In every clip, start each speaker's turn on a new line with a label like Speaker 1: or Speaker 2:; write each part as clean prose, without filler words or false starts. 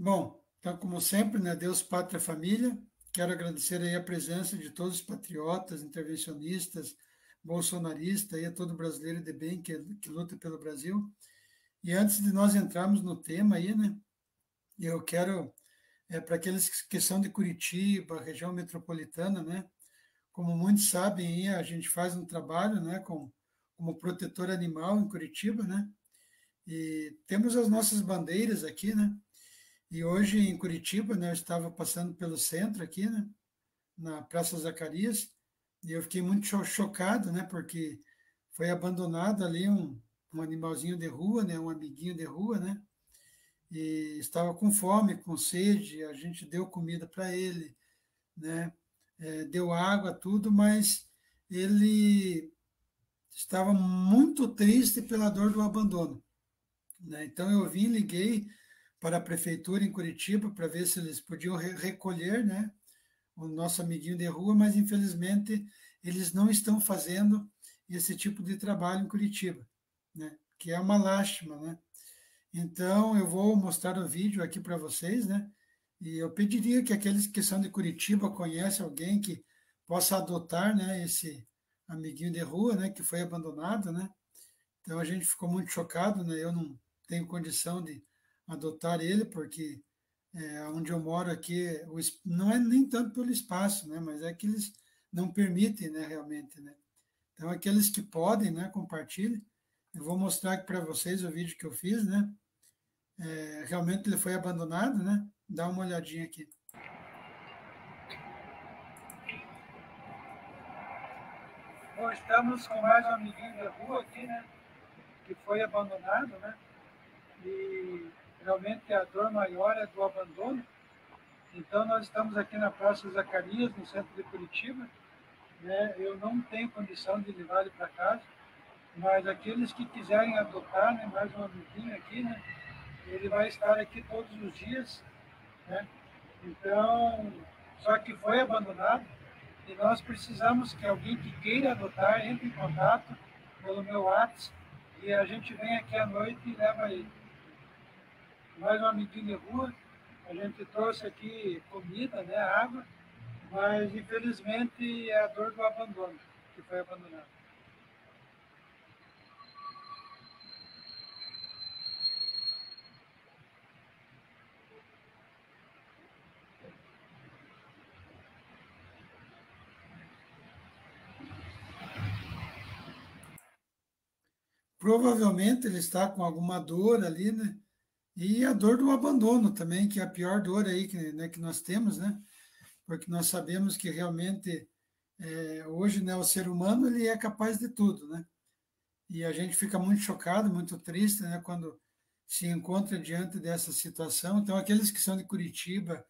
Speaker 1: Bom, então, como sempre, né, Deus, Pátria, Família, quero agradecer aí a presença de todos os patriotas, intervencionistas, bolsonaristas, e a todo brasileiro de bem que luta pelo Brasil. E antes de nós entrarmos no tema aí, né, eu quero, para aqueles que são de Curitiba, região metropolitana, né, como muitos sabem, aí, a gente faz um trabalho, né, como protetor animal em Curitiba, né, e temos as nossas bandeiras aqui, né, e hoje em Curitiba, né, eu estava passando pelo centro aqui, né, na Praça Zacarias, e eu fiquei muito chocado, né, porque foi abandonado ali um animalzinho de rua, né, um amiguinho de rua, né, e estava com fome, com sede, a gente deu comida para ele, né, deu água, tudo, mas ele estava muito triste pela dor do abandono, né? Então eu vim, liguei para a prefeitura em Curitiba para ver se eles podiam recolher, né, o nosso amiguinho de rua, mas infelizmente eles não estão fazendo esse tipo de trabalho em Curitiba, né? Que é uma lástima, né? Então eu vou mostrar o vídeo aqui para vocês, né? E eu pediria que aqueles que são de Curitiba conhecem alguém que possa adotar, né, esse amiguinho de rua, né, que foi abandonado, né? Então a gente ficou muito chocado, né? Eu não tenho condição de adotar ele porque onde eu moro aqui, não é nem tanto pelo espaço, né, mas é que eles não permitem, né, realmente, né. Então, aqueles que podem, né, compartilhem. Eu vou mostrar aqui para vocês o vídeo que eu fiz, né. Realmente ele foi abandonado, né. Dá uma olhadinha aqui. Bom, estamos com mais um amiguinho da rua aqui, né, que foi abandonado, né, e realmente a dor maior é do abandono. Então, nós estamos aqui na Praça Zacarias, no centro de Curitiba, né? Eu não tenho condição de levar ele para casa, mas aqueles que quiserem adotar, né, mais um amiguinho aqui, né, ele vai estar aqui todos os dias, né? Então, só que foi abandonado e nós precisamos que alguém que queira adotar entre em contato pelo meu WhatsApp e a gente vem aqui à noite e leva ele. Mais um amiguinho de rua, a gente trouxe aqui comida, né, água, mas infelizmente é a dor do abandono, que foi abandonado. Provavelmente ele está com alguma dor ali, né? E a dor do abandono também, que é a pior dor aí que, né, que nós temos, né? Porque nós sabemos que realmente hoje, né, o ser humano ele é capaz de tudo, né? E a gente fica muito chocado, muito triste, né, quando se encontra diante dessa situação. Então, aqueles que são de Curitiba,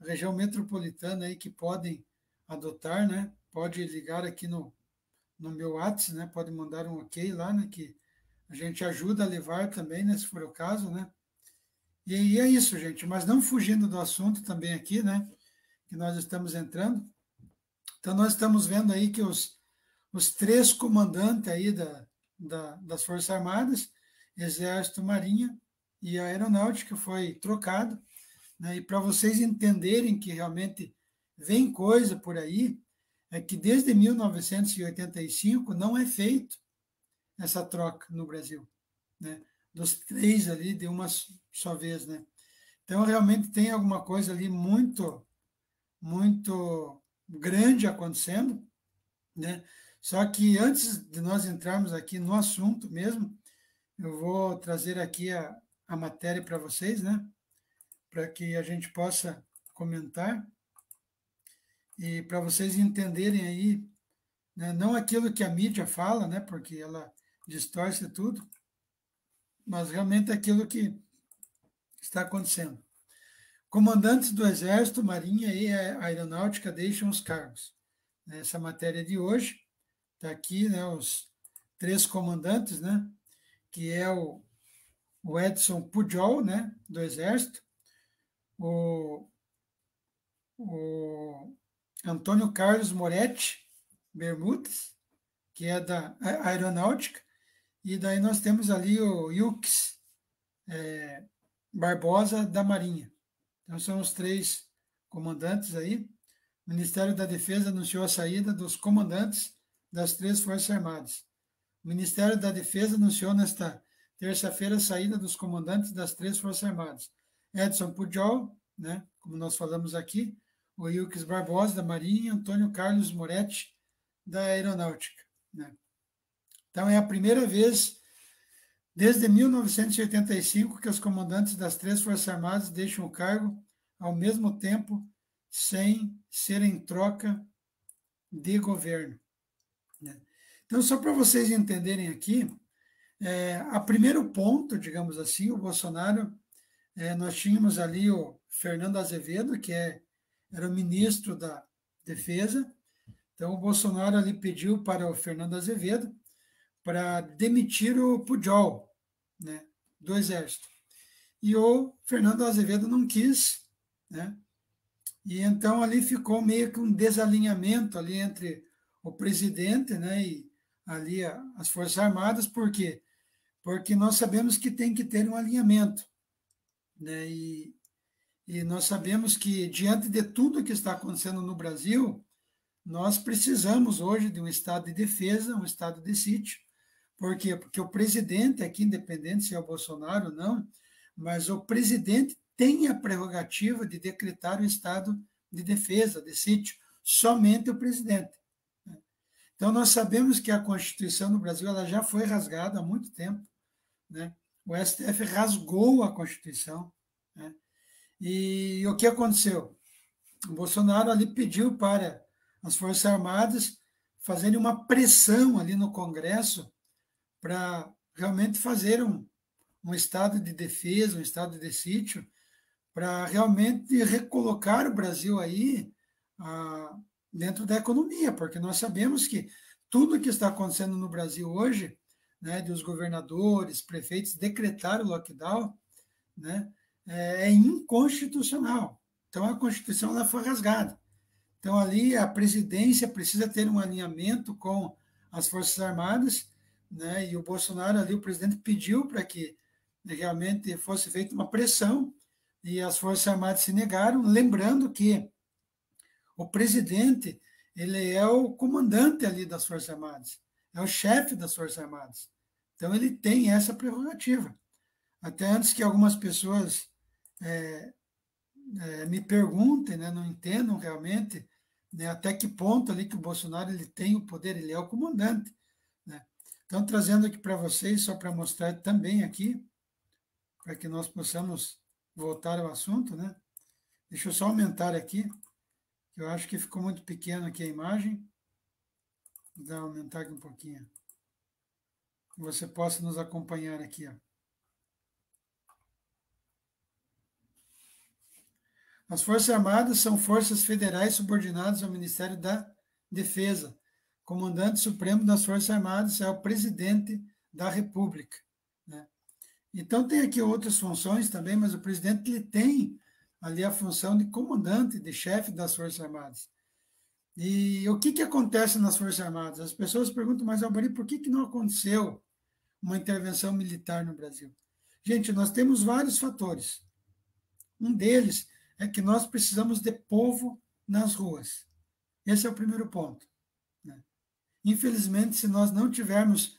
Speaker 1: região metropolitana aí que podem adotar, né? Pode ligar aqui no meu WhatsApp, né? Pode mandar um ok lá, né? Que a gente ajuda a levar também, né? Se for o caso, né? E é isso, gente. Mas não fugindo do assunto também aqui, né? Que nós estamos entrando. Então, nós estamos vendo aí que os três comandantes aí das Forças Armadas, Exército, Marinha e a Aeronáutica foi trocado, né? E para vocês entenderem que realmente vem coisa por aí, é que desde 1985 não é feito essa troca no Brasil, né? Dos três ali de uma só vez, né? Então realmente tem alguma coisa ali muito, muito grande acontecendo, né? Só que antes de nós entrarmos aqui no assunto mesmo, eu vou trazer aqui a matéria para vocês, né? Para que a gente possa comentar e para vocês entenderem aí, né? Não aquilo que a mídia fala, né? Porque ela distorce tudo, mas realmente aquilo que está acontecendo. Comandantes do Exército, Marinha e Aeronáutica deixam os cargos. Essa matéria de hoje está aqui, né? Os três comandantes, né? Que é o Edson Pujol, né? Do Exército, o, o Antônio Carlos Moretti Bermudes, que é da Aeronáutica, e daí nós temos ali o Wilkes Barbosa, da Marinha. Então, são os 3 comandantes aí. O Ministério da Defesa anunciou a saída dos comandantes das 3 Forças Armadas. O Ministério da Defesa anunciou nesta terça-feira a saída dos comandantes das 3 Forças Armadas. Edson Pujol, né, como nós falamos aqui, o Wilkes Barbosa, da Marinha, Antônio Carlos Moretti, da Aeronáutica. Né. Então, é a primeira vez, desde 1985, que os comandantes das 3 Forças Armadas deixam o cargo ao mesmo tempo, sem ser em troca de governo. Né. Então, só para vocês entenderem aqui, a primeiro ponto, digamos assim, o Bolsonaro, nós tínhamos ali o Fernando Azevedo, que era o ministro da Defesa. Então, o Bolsonaro ali pediu para o Fernando Azevedo para demitir o Pujol, né, do Exército. E o Fernando Azevedo não quis, né? E então ali ficou meio que um desalinhamento ali entre o presidente, né, e ali as Forças Armadas. Por quê? Porque nós sabemos que tem que ter um alinhamento, né? E nós sabemos que, diante de tudo que está acontecendo no Brasil, nós precisamos hoje de um estado de defesa, um estado de sítio. Por quê? Porque o presidente, aqui, independente se é o Bolsonaro ou não, mas o presidente tem a prerrogativa de decretar o estado de defesa, de sítio, somente o presidente. Então, nós sabemos que a Constituição no Brasil ela já foi rasgada há muito tempo, né? O STF rasgou a Constituição, né? E o que aconteceu? O Bolsonaro ali pediu para as Forças Armadas fazerem uma pressão ali no Congresso para realmente fazer um estado de defesa, um estado de sítio, para realmente recolocar o Brasil aí dentro da economia, porque nós sabemos que tudo que está acontecendo no Brasil hoje, né, de os governadores, prefeitos decretar o lockdown, né, é inconstitucional. Então, a Constituição ela foi rasgada. Então, ali, a presidência precisa ter um alinhamento com as Forças Armadas, né, e o Bolsonaro, ali, o presidente pediu para que realmente fosse feita uma pressão, e as Forças Armadas se negaram, lembrando que o presidente ele é o comandante ali das Forças Armadas, é o chefe das Forças Armadas. Então, ele tem essa prerrogativa. Até antes que algumas pessoas me perguntem, né, não entendam realmente, né, até que ponto ali que o Bolsonaro ele tem o poder, ele é o comandante. Né? Então, trazendo aqui para vocês, só para mostrar também aqui, para que nós possamos voltar ao assunto, né? Deixa eu só aumentar aqui, que eu acho que ficou muito pequeno aqui a imagem. Vou aumentar aqui um pouquinho. Que você possa nos acompanhar aqui, ó. As Forças Armadas são forças federais subordinadas ao Ministério da Defesa. O comandante supremo das Forças Armadas é o presidente da República. Né? Então, tem aqui outras funções também, mas o presidente ele tem ali a função de comandante, de chefe das Forças Armadas. E o que acontece nas Forças Armadas? As pessoas perguntam, mas Albari, por que não aconteceu uma intervenção militar no Brasil? Gente, nós temos vários fatores. Um deles é que nós precisamos de povo nas ruas. Esse é o primeiro ponto. Né? Infelizmente, se nós não tivermos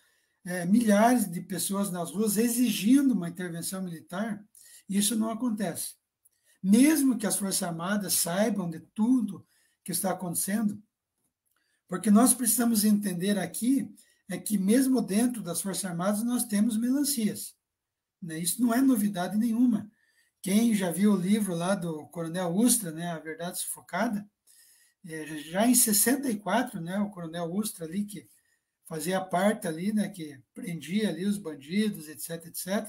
Speaker 1: milhares de pessoas nas ruas exigindo uma intervenção militar, isso não acontece. Mesmo que as Forças Armadas saibam de tudo que está acontecendo, porque nós precisamos entender aqui é que mesmo dentro das Forças Armadas nós temos melancias. Né? Isso não é novidade nenhuma. Quem já viu o livro lá do Coronel Ustra, né, A Verdade Sufocada, já em 64, né, o Coronel Ustra ali, que fazia parte ali, né, que prendia ali os bandidos, etc., etc.,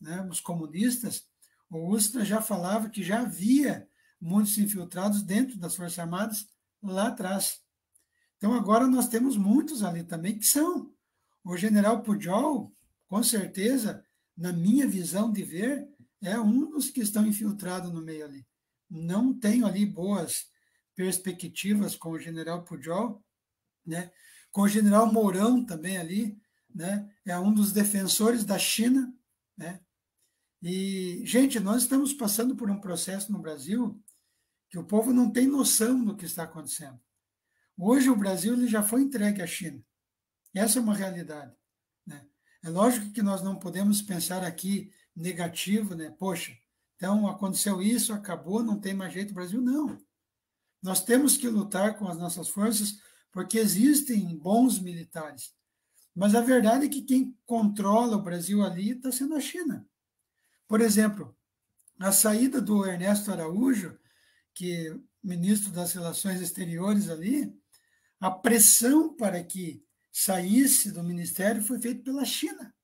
Speaker 1: né, os comunistas, o Ustra já falava que já havia muitos infiltrados dentro das Forças Armadas lá atrás. Então, agora nós temos muitos ali também que são. O general Pujol, com certeza, na minha visão de ver, é um dos que estão infiltrados no meio ali. Não tenho ali boas perspectivas com o general Pujol, né? Com o general Mourão também ali, né? É um dos defensores da China, né? E, gente, nós estamos passando por um processo no Brasil que o povo não tem noção do que está acontecendo. Hoje o Brasil ele já foi entregue à China. Essa é uma realidade, né? É lógico que nós não podemos pensar aqui negativo, né? Poxa, então aconteceu isso, acabou, não tem mais jeito o Brasil. Não. Nós temos que lutar com as nossas forças porque existem bons militares. Mas a verdade é que quem controla o Brasil ali está sendo a China. Por exemplo, a saída do Ernesto Araújo, que é ministro das Relações Exteriores ali, a pressão para que saísse do ministério foi feita pela China.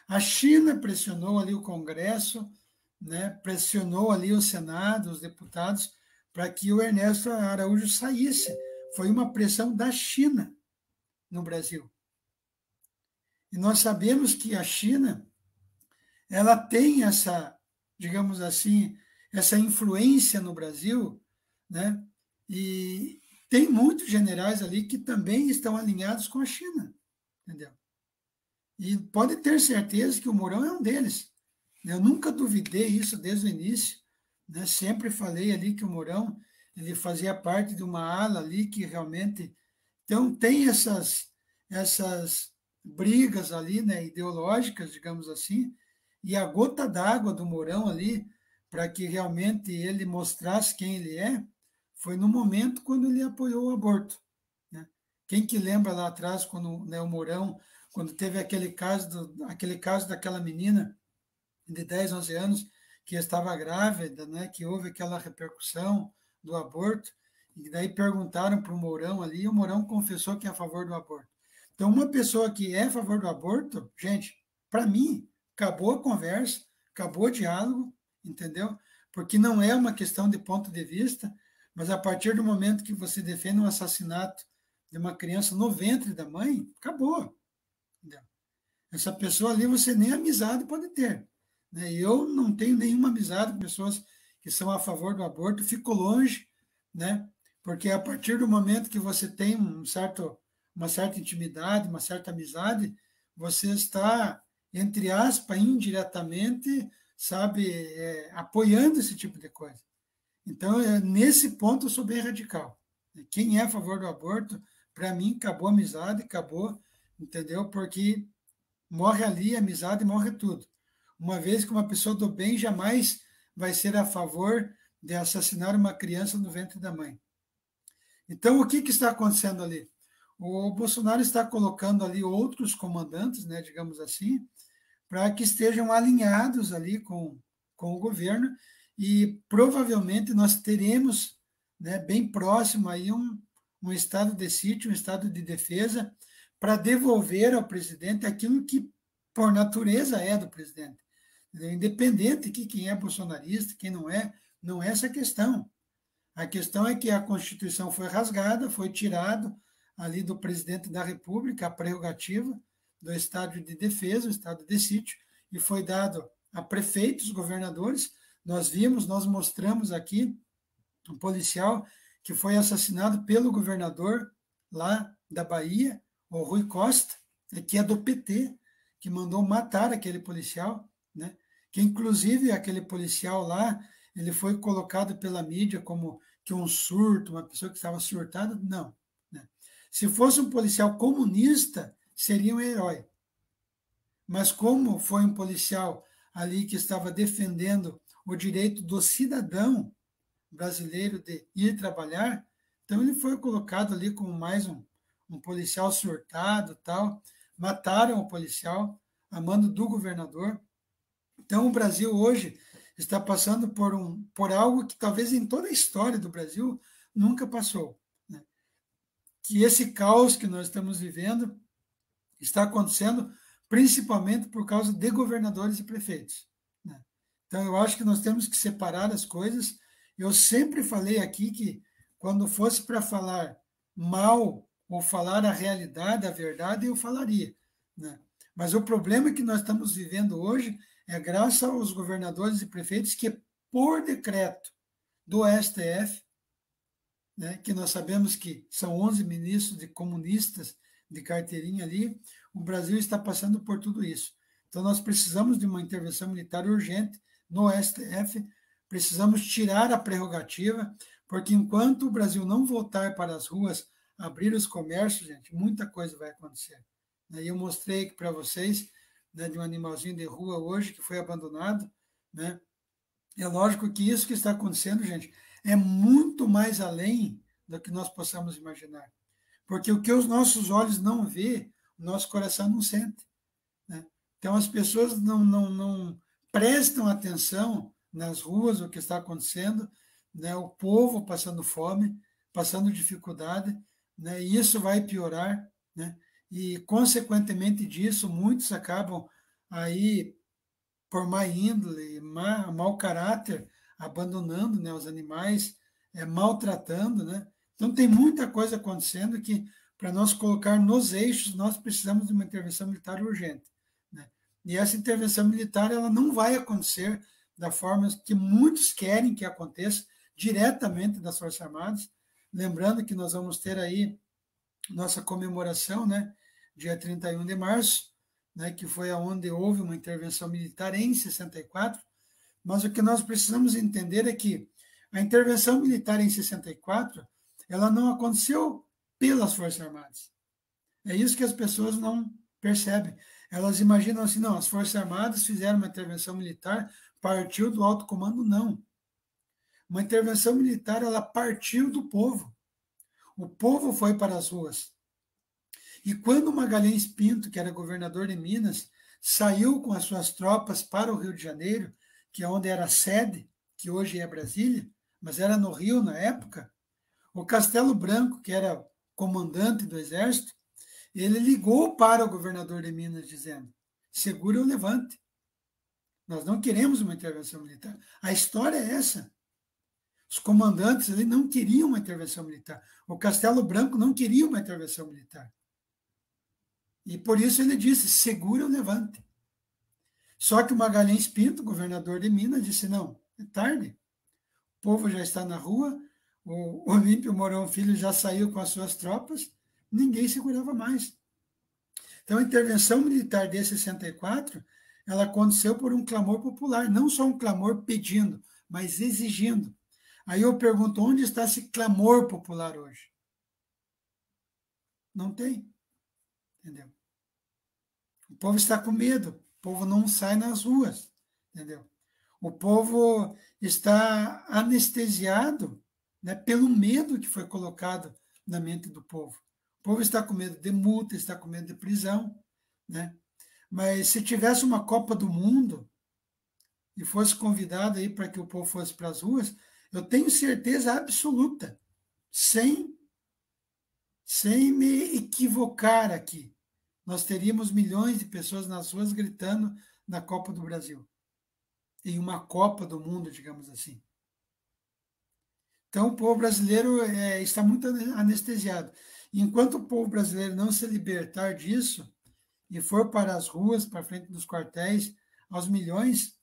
Speaker 1: A China pressionou ali o Congresso, né, pressionou ali o Senado, os deputados, para que o Ernesto Araújo saísse. Foi uma pressão da China no Brasil. E nós sabemos que a China, ela tem essa, digamos assim, essa influência no Brasil, né? E tem muitos generais ali que também estão alinhados com a China, entendeu? E pode ter certeza que o Mourão é um deles. Eu nunca duvidei isso desde o início, né? Sempre falei ali que o Mourão ele fazia parte de uma ala ali que realmente então tem essas brigas ali, né, ideológicas, digamos assim, e a gota d'água do Mourão ali para que realmente ele mostrasse quem ele é, foi no momento quando ele apoiou o aborto, né? Quem que lembra lá atrás quando, né, o Mourão, quando teve aquele caso daquela menina de 10, 11 anos que estava grávida, né, que houve aquela repercussão do aborto, e daí perguntaram para o Mourão ali, e o Mourão confessou que é a favor do aborto. Então, uma pessoa que é a favor do aborto, gente, para mim, acabou a conversa, acabou o diálogo, entendeu? Porque não é uma questão de ponto de vista, mas a partir do momento que você defende um assassinato de uma criança no ventre da mãe, acabou. Entendeu? Essa pessoa ali você nem amizade pode ter. Né? Eu não tenho nenhuma amizade com pessoas que são a favor do aborto, fico longe, né? Porque a partir do momento que você tem uma certa intimidade, uma certa amizade, você está, entre aspas, indiretamente, sabe, apoiando esse tipo de coisa. Então, nesse ponto, eu sou bem radical. Quem é a favor do aborto, para mim, acabou a amizade, acabou, entendeu? Porque morre ali a amizade, morre tudo. Uma vez que uma pessoa do bem jamais vai ser a favor de assassinar uma criança no ventre da mãe. Então, o que, que está acontecendo ali? O Bolsonaro está colocando ali outros comandantes, né, digamos assim, para que estejam alinhados ali com o governo e provavelmente nós teremos, né, bem próximo aí um estado de sítio, um estado de defesa para devolver ao presidente aquilo que por natureza é do presidente. Independente de quem é bolsonarista, quem não é, não é essa a questão. A questão é que a Constituição foi rasgada, foi tirado ali do presidente da República a prerrogativa do estado de defesa, o estado de sítio, e foi dado a prefeitos, governadores. Nós vimos, nós mostramos aqui um policial que foi assassinado pelo governador lá da Bahia, o Rui Costa, que é do PT, que mandou matar aquele policial, né? Que inclusive aquele policial lá, ele foi colocado pela mídia como que um surto, uma pessoa que estava surtada, não. Né? Se fosse um policial comunista, seria um herói. Mas como foi um policial ali que estava defendendo o direito do cidadão brasileiro de ir trabalhar, então ele foi colocado ali como mais um policial surtado, tal. Mataram o policial a mando do governador. Então o Brasil hoje está passando por algo que talvez em toda a história do Brasil nunca passou, né? Que esse caos que nós estamos vivendo está acontecendo principalmente por causa de governadores e prefeitos, né? Então eu acho que nós temos que separar as coisas. Eu sempre falei aqui que quando fosse para falar mal ou falar a realidade, a verdade, eu falaria, né? Mas o problema que nós estamos vivendo hoje é graças aos governadores e prefeitos que, por decreto do STF, né, que nós sabemos que são 11 ministros de comunistas de carteirinha ali, o Brasil está passando por tudo isso. Então, nós precisamos de uma intervenção militar urgente no STF, precisamos tirar a prerrogativa, porque enquanto o Brasil não voltar para as ruas, abrir os comércios, gente, muita coisa vai acontecer. E eu mostrei aqui para vocês, né, de um animalzinho de rua hoje que foi abandonado, né? É lógico que isso que está acontecendo, gente, é muito mais além do que nós possamos imaginar. Porque o que os nossos olhos não vê, o nosso coração não sente. Né? Então, as pessoas não prestam atenção nas ruas, o que está acontecendo, né? O povo passando fome, passando dificuldade, né? E isso vai piorar, né? E, consequentemente disso, muitos acabam aí, por má índole, mau caráter, abandonando, né, os animais, maltratando. Né? Então, tem muita coisa acontecendo que, para nós colocar nos eixos, nós precisamos de uma intervenção militar urgente. Né? E essa intervenção militar ela não vai acontecer da forma que muitos querem que aconteça, diretamente das Forças Armadas. Lembrando que nós vamos ter aí nossa comemoração, né, dia 31 de março, né, que foi onde houve uma intervenção militar em 64, mas o que nós precisamos entender é que a intervenção militar em 64, ela não aconteceu pelas Forças Armadas. É isso que as pessoas não percebem. Elas imaginam assim, não, as Forças Armadas fizeram uma intervenção militar, partiu do alto comando, não. Uma intervenção militar, ela partiu do povo. O povo foi para as ruas. E quando Magalhães Pinto, que era governador de Minas, saiu com as suas tropas para o Rio de Janeiro, que é onde era a sede, que hoje é Brasília, mas era no Rio na época, o Castelo Branco, que era comandante do exército, ele ligou para o governador de Minas dizendo: segura o levante. Nós não queremos uma intervenção militar. A história é essa. Os comandantes ali não queriam uma intervenção militar. O Castelo Branco não queria uma intervenção militar. E por isso ele disse: segura o levante. Só que o Magalhães Pinto, governador de Minas, disse: não, é tarde. O povo já está na rua, o Olímpio Mourão Filho já saiu com as suas tropas, ninguém segurava mais. Então, a intervenção militar de 64, ela aconteceu por um clamor popular, não só um clamor pedindo, mas exigindo. Aí eu pergunto, onde está esse clamor popular hoje? Não tem. Entendeu? O povo está com medo, o povo não sai nas ruas, entendeu? O povo está anestesiado, né, pelo medo que foi colocado na mente do povo. O povo está com medo de multa, está com medo de prisão, né? Mas se tivesse uma Copa do Mundo e fosse convidado aí para que o povo fosse para as ruas, eu tenho certeza absoluta, sem me equivocar aqui, nós teríamos milhões de pessoas nas ruas gritando na Copa do Brasil, em uma Copa do Mundo, digamos assim. Então, o povo brasileiro está muito anestesiado. Enquanto o povo brasileiro não se libertar disso e for para as ruas, para frente dos quartéis, aos milhões,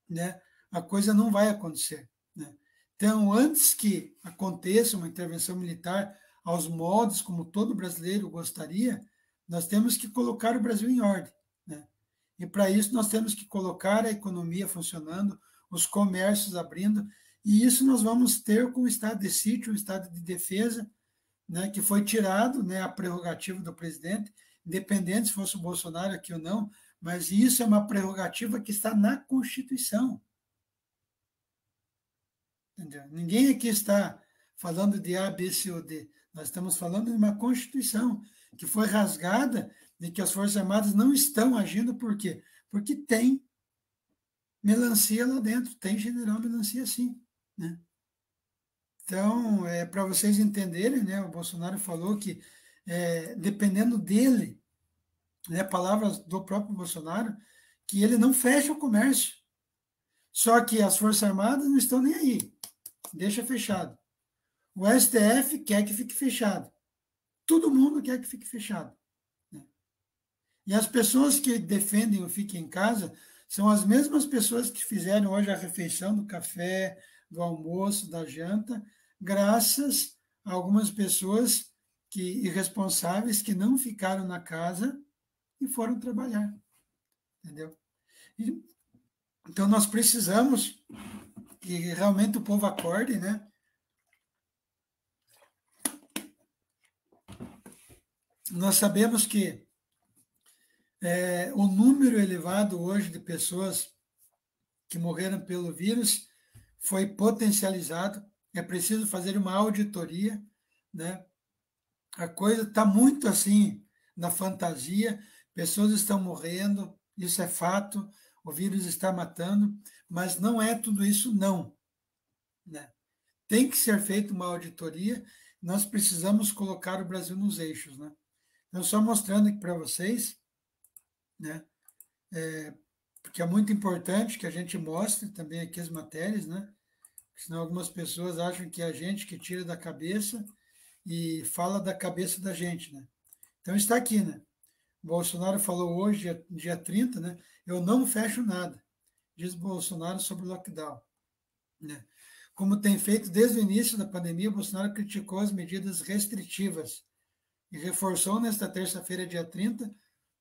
Speaker 1: né, a coisa não vai acontecer. Né? Então, antes que aconteça uma intervenção militar aos moldes como todo brasileiro gostaria, nós temos que colocar o Brasil em ordem. Né? E para isso nós temos que colocar a economia funcionando, os comércios abrindo, e isso nós vamos ter com o estado de sítio, o estado de defesa, né, que foi tirado, né, a prerrogativa do presidente, independente se fosse o Bolsonaro aqui ou não, mas isso é uma prerrogativa que está na Constituição. Entendeu? Ninguém aqui está falando de A, B, C ou D. Nós estamos falando de uma Constituição que foi rasgada e que as Forças Armadas não estão agindo por quê? Porque tem melancia lá dentro, tem general melancia sim. Né? Então, para vocês entenderem, né, o Bolsonaro falou que, dependendo dele, né, palavras do próprio Bolsonaro, que ele não fecha o comércio. Só que as Forças Armadas não estão nem aí. Deixa fechado. O STF quer que fique fechado. Todo mundo quer que fique fechado. Né? E as pessoas que defendem o fique em casa são as mesmas pessoas que fizeram hoje a refeição do café, do almoço, da janta, graças a algumas pessoas irresponsáveis que não ficaram na casa e foram trabalhar. entendeu? E, então, nós precisamos que realmente o povo acorde, né? Nós sabemos que o número elevado hoje de pessoas que morreram pelo vírus foi potencializado. É preciso fazer uma auditoria, né? A coisa está muito assim na fantasia, pessoas estão morrendo, isso é fato, o vírus está matando, mas não é tudo isso, não. Né? Tem que ser feita uma auditoria, nós precisamos colocar o Brasil nos eixos. Né? Então, só mostrando aqui para vocês, né? Porque é muito importante que a gente mostre também aqui as matérias, né? Senão algumas pessoas acham que é a gente que tira da cabeça e fala da cabeça da gente, né? Então está aqui, né? Bolsonaro falou hoje, dia 30, né? Eu não fecho nada, diz Bolsonaro sobre o lockdown. Né? Como tem feito desde o início da pandemia, Bolsonaro criticou as medidas restritivas e reforçou nesta terça-feira, dia 30,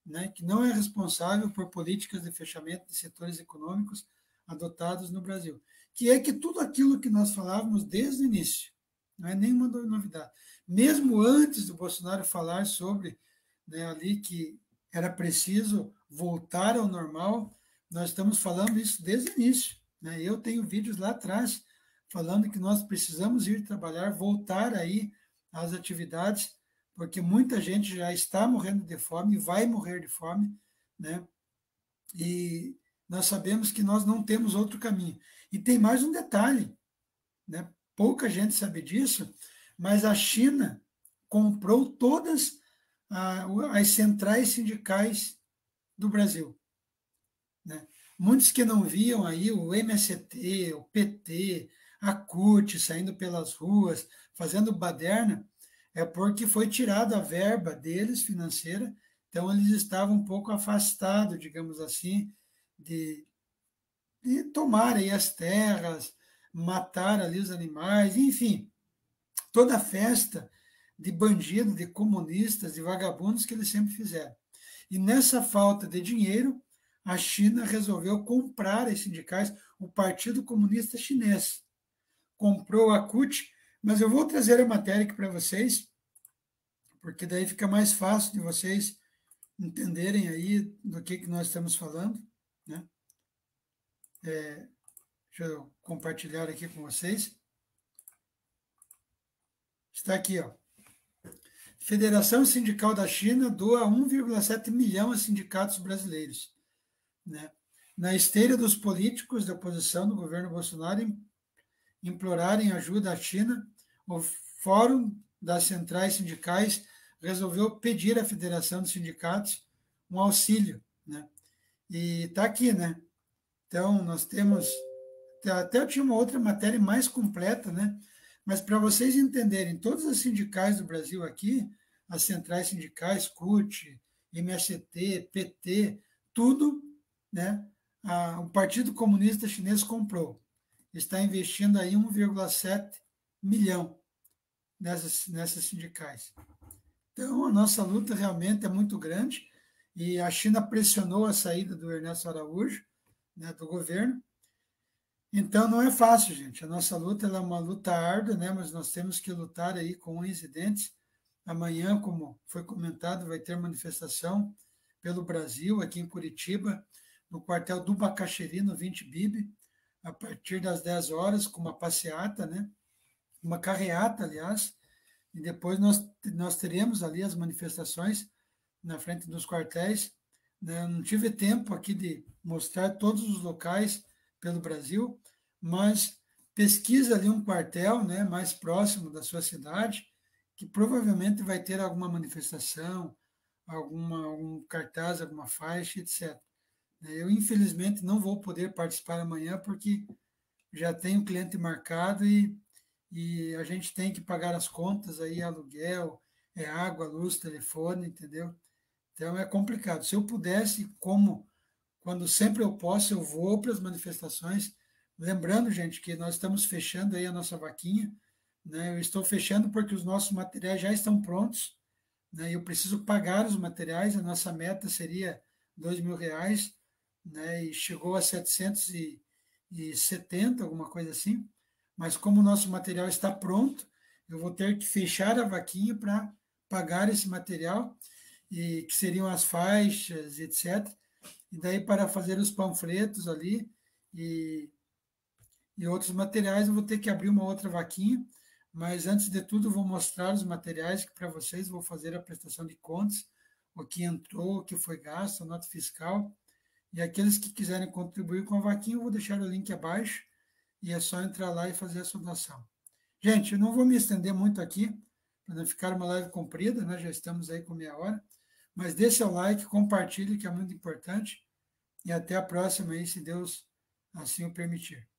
Speaker 1: né, que não é responsável por políticas de fechamento de setores econômicos adotados no Brasil. Que é que tudo aquilo que nós falávamos desde o início, não é nenhuma novidade. Mesmo antes do Bolsonaro falar sobre, né, ali que era preciso voltar ao normal, nós estamos falando isso desde o início. Né? Eu tenho vídeos lá atrás falando que nós precisamos ir trabalhar, voltar aí às atividades, porque muita gente já está morrendo de fome e vai morrer de fome, né? E nós sabemos que nós não temos outro caminho. E tem mais um detalhe, né? Pouca gente sabe disso, mas a China comprou todas as centrais sindicais do Brasil, né? Muitos que não viam aí o MST, o PT, a CUT saindo pelas ruas, fazendo baderna, é porque foi tirada a verba deles financeira, então eles estavam um pouco afastados, digamos assim, de, de tomar aí as terras, matar ali os animais, enfim, toda a festa de bandidos, de comunistas, de vagabundos que eles sempre fizeram. E nessa falta de dinheiro, a China resolveu comprar esses sindicais, o Partido Comunista Chinês comprou a CUT, mas eu vou trazer a matéria aqui para vocês, porque daí fica mais fácil de vocês entenderem aí do que nós estamos falando, né? Deixa eu compartilhar aqui com vocês. Está aqui, ó. Federação Sindical da China doa 1,7 milhão a sindicatos brasileiros. Né? Na esteira dos políticos da oposição do governo Bolsonaro implorarem ajuda à China, o Fórum das Centrais Sindicais resolveu pedir à Federação dos Sindicatos um auxílio. Né? E está aqui, né? Então, nós temos. Até eu tinha uma outra matéria mais completa, né? Mas para vocês entenderem, todas as sindicais do Brasil aqui, as centrais sindicais, CUT, MST, PT, tudo, né? O Partido Comunista Chinês comprou. Está investindo aí 1,7 milhão nessas sindicais. Então, a nossa luta realmente é muito grande e a China pressionou a saída do Ernesto Araújo, né, do governo. Então, não é fácil, gente. A nossa luta é uma luta árdua, né, mas nós temos que lutar aí com unhas e dentes. Amanhã, como foi comentado, vai ter manifestação pelo Brasil, aqui em Curitiba, no quartel do Bacaxeri, no 20 Bibe, a partir das 10 horas, com uma passeata, né? Uma carreata, aliás, e depois nós teremos ali as manifestações na frente dos quartéis. Né? Não tive tempo aqui de mostrar todos os locais pelo Brasil, mas pesquisa ali um quartel, né, mais próximo da sua cidade, que provavelmente vai ter alguma manifestação, algum cartaz, alguma faixa, etc. Eu, infelizmente, não vou poder participar amanhã, porque já tenho cliente marcado e a gente tem que pagar as contas aí, aluguel, água, luz, telefone, entendeu? Então é complicado. Se eu pudesse, quando sempre eu posso, eu vou para as manifestações. Lembrando, gente, que nós estamos fechando aí a nossa vaquinha, né? Eu estou fechando porque os nossos materiais já estão prontos, né? Eu preciso pagar os materiais, a nossa meta seria R$ 2.000, né, e chegou a 770, alguma coisa assim, mas como o nosso material está pronto, eu vou ter que fechar a vaquinha para pagar esse material, e que seriam as faixas, etc. E daí para fazer os panfletos ali e, e outros materiais, eu vou ter que abrir uma outra vaquinha, mas antes de tudo, vou mostrar os materiais que para vocês, vou fazer a prestação de contas, o que entrou, o que foi gasto, a nota fiscal. E aqueles que quiserem contribuir com a vaquinha, eu vou deixar o link abaixo e é só entrar lá e fazer a sua doação. Gente, eu não vou me estender muito aqui, para não ficar uma live comprida, né? Já estamos aí com meia hora. Mas dê seu like, compartilhe, que é muito importante. E até a próxima aí, se Deus assim o permitir.